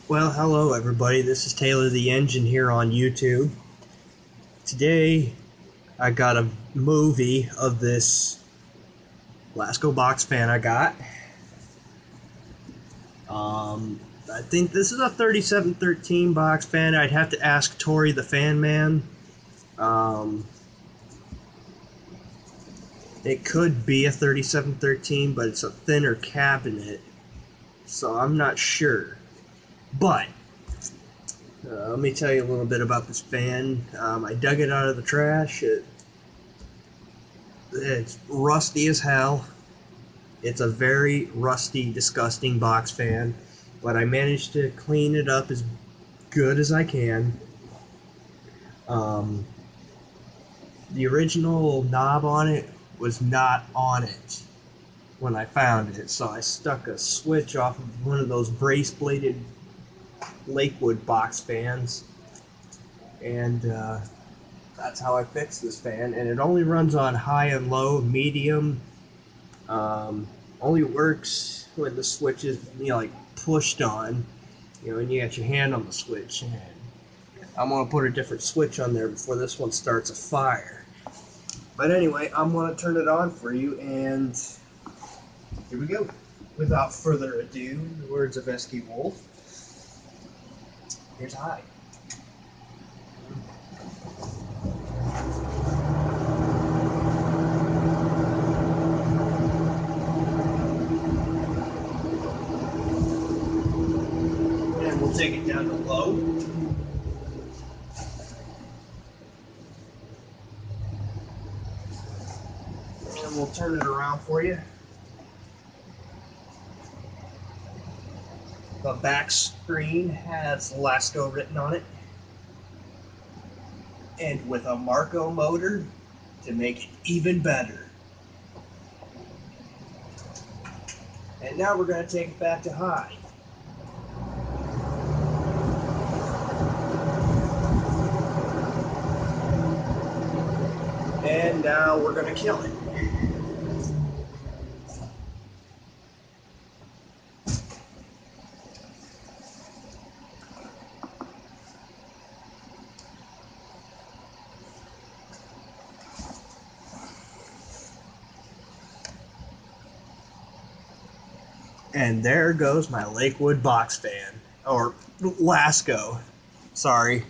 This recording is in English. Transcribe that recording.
Well, hello everybody. This is Taylor the Engine here on YouTube. Today, I got a movie of this Lasko box fan I got. I think this is a 3713 box fan. I'd have to ask Tori the fan man. It could be a 3713, but it's a thinner cabinet, so I'm not sure. But let me tell you a little bit about this fan. I dug it out of the trash. It's rusty as hell. It's a very rusty, disgusting box fan, but I managed to clean it up as good as I can. The original knob on it was not on it when I found it, so I stuck a switch off of one of those brace-bladed Lakewood box fans, and that's how I fixed this fan. And it only runs on high and low, medium. Only works when the switch is, like pushed on, and you got your hand on the switch. And I'm gonna put a different switch on there before this one starts a fire. But anyway, I'm gonna turn it on for you, and here we go. Without further ado, in the words of Esky Wolf, here's high. And we'll take it down to low. And we'll turn it around for you. The back screen has Lasko written on it, and with a Marco motor to make it even better. And now we're going to take it back to high. And now we're going to kill it. And there goes my Lakewood box fan, or Lasko, sorry.